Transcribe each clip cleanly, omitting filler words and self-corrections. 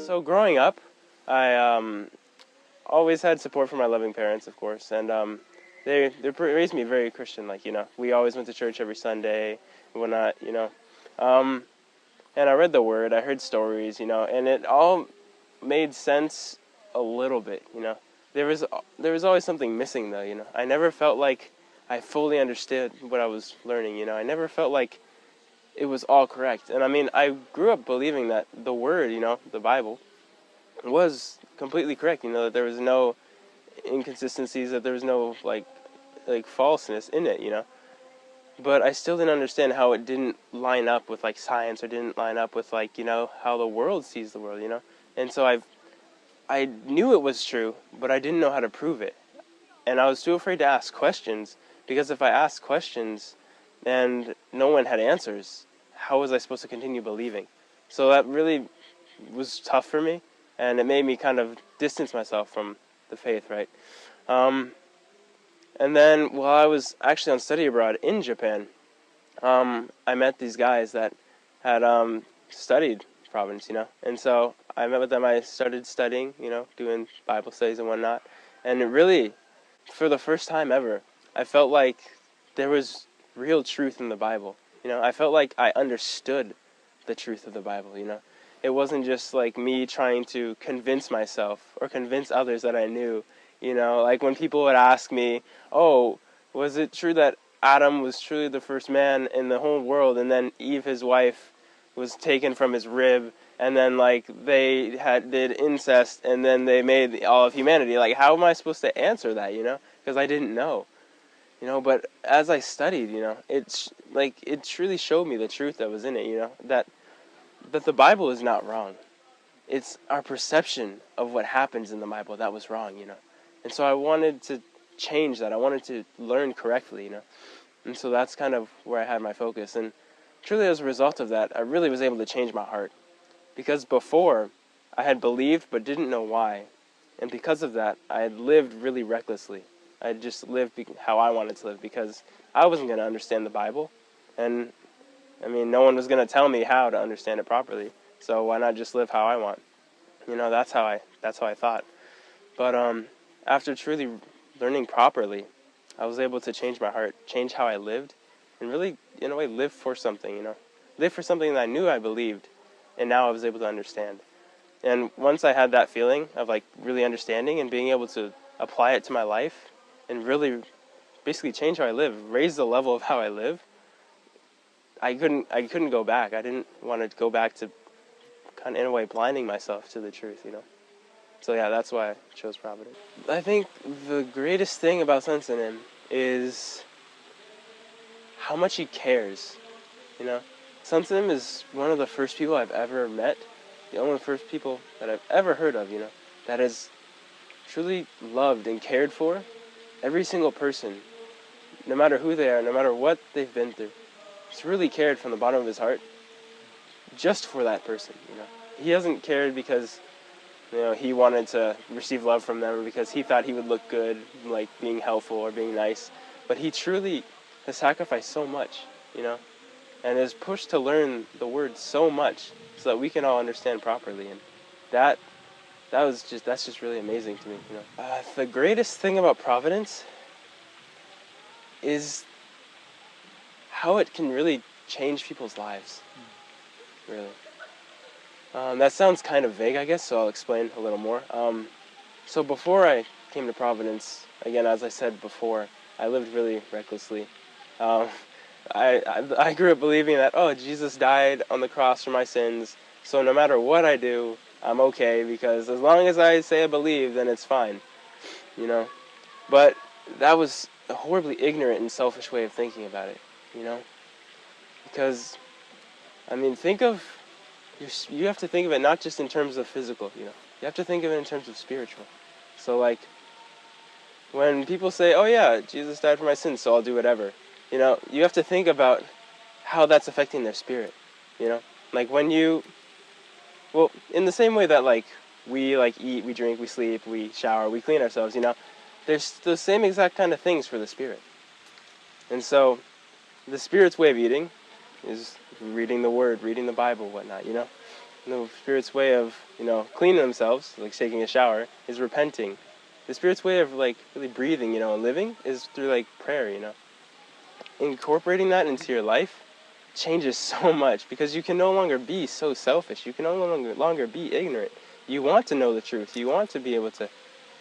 So growing up, I always had support from my loving parents, of course, and they raised me very Christian. Like, we always went to church every Sunday and whatnot. And I read the Word, I heard stories, and it all made sense a little bit. There was always something missing though. I never felt like I fully understood what I was learning. I never felt like it was all correct. And I mean, I grew up believing that the Word, the Bible, was completely correct. That there was no inconsistencies, that there was no like falseness in it. But I still didn't understand how it didn't line up with like science, or didn't line up with like how the world sees the world. And so I knew it was true, but I didn't know how to prove it, and I was too afraid to ask questions, because if I asked questions and no one had answers, how was I supposed to continue believing? So that really was tough for me, and it made me kind of distance myself from the faith, right? And then while I was actually on study abroad in Japan, I met these guys that had studied Providence, and so I met with them. I started studying, doing Bible studies and whatnot, and it really, for the first time ever, I felt like there was real truth in the Bible. I felt like I understood the truth of the Bible. It wasn't just like me trying to convince myself or convince others that I knew. Like when people would ask me, "Oh, was it true that Adam was truly the first man in the whole world, and then Eve, his wife, was taken from his rib, and then like they did incest, and then they made all of humanity"? Like, how am I supposed to answer that? Because I didn't know. But as I studied, it truly showed me the truth that was in it. That the Bible is not wrong. It's our perception of what happens in the Bible that was wrong. And so I wanted to change that. I wanted to learn correctly. And so that's kind of where I had my focus. And truly, as a result of that, I really was able to change my heart. Because before, I had believed but didn't know why. And because of that, I had lived really recklessly. I just lived how I wanted to live, because I wasn't going to understand the Bible. And, I mean, no one was going to tell me how to understand it properly. So why not just live how I want? That's how I thought. But after truly learning properly, I was able to change my heart, change how I lived, and really, in a way, live for something, Live for something that I knew I believed, and now I was able to understand. And once I had that feeling of, like, really understanding and being able to apply it to my life and really basically change how I live, raise the level of how I live, I couldn't go back. I didn't want to go back to kind of, in a way, blinding myself to the truth, So yeah, that's why I chose Providence. I think the greatest thing about Sensenim is how much he cares, Sensenim is one of the first people I've ever met, the only first people that I've ever heard of, that has truly loved and cared for every single person, no matter who they are, no matter what they've been through. He's really cared from the bottom of his heart just for that person, He hasn't cared because he wanted to receive love from them, or because he thought he would look good, like being helpful or being nice. But he truly has sacrificed so much, and is pushed to learn the Word so much so that we can all understand properly. And that's just really amazing to me, The greatest thing about Providence is how it can really change people's lives, really. That sounds kind of vague, I guess, so I'll explain a little more. So before I came to Providence, again, as I said before, I lived really recklessly. I grew up believing that, Jesus died on the cross for my sins, so no matter what I do, I'm okay, because as long as I say I believe, then it's fine, But that was a horribly ignorant and selfish way of thinking about it, Because, I mean, you have to think of it not just in terms of physical, You have to think of it in terms of spiritual. So, like, when people say, "Oh yeah, Jesus died for my sins, so I'll do whatever," you have to think about how that's affecting their spirit, Like in the same way that, like, we, like, eat, we drink, we sleep, we shower, we clean ourselves, there's the same exact kind of things for the spirit. And so, the spirit's way of eating is reading the Word, reading the Bible, whatnot, The Spirit's way of, cleaning themselves, like taking a shower, is repenting. The Spirit's way of, like, really breathing, and living is through, like, prayer, Incorporating that into your life changes so much, because you can no longer be so selfish. You can no longer be ignorant. You want to know the truth. You want to be able to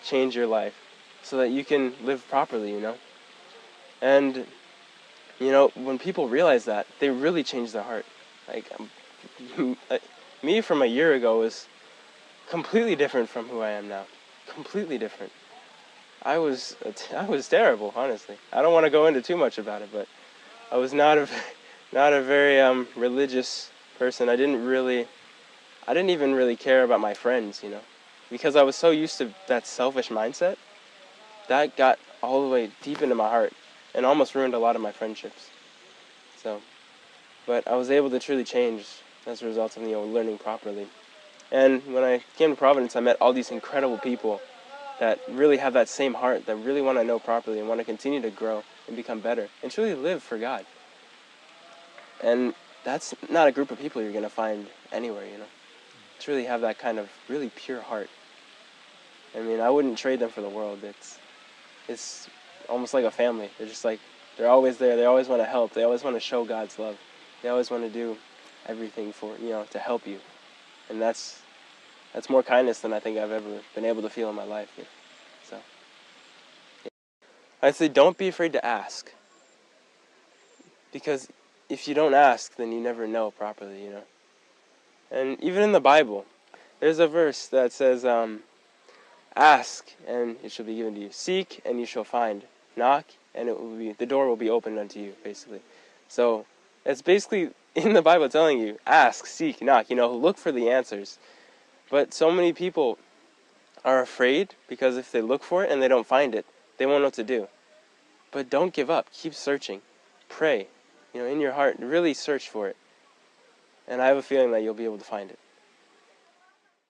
change your life so that you can live properly, And, when people realize that, they really change their heart. Like, me from a year ago was completely different from who I am now. Completely different. I was terrible, honestly. I don't want to go into too much about it, but I was not a not a very religious person. I didn't even really care about my friends, because I was so used to that selfish mindset. That got all the way deep into my heart and almost ruined a lot of my friendships. So, but I was able to truly change as a result of learning properly. And when I came to Providence, I met all these incredible people that really have that same heart, that really want to know properly and want to continue to grow and become better and truly live for God. And that's not a group of people you're going to find anywhere, To really have that kind of really pure heart. I mean, I wouldn't trade them for the world. It's almost like a family. They're always there. They always want to help. They always want to show God's love. They always want to do everything for, to help you. And that's more kindness than I think I've ever been able to feel in my life. So I'd say don't be afraid to ask. Because if you don't ask, then you never know properly, And even in the Bible, there's a verse that says, ask, and it shall be given to you. Seek, and you shall find. Knock, and the door will be opened unto you, basically. So it's basically in the Bible telling you, ask, seek, knock, look for the answers. But so many people are afraid because if they look for it and they don't find it, they won't know what to do. But don't give up. Keep searching. Pray. In your heart, really search for it. And I have a feeling that you'll be able to find it.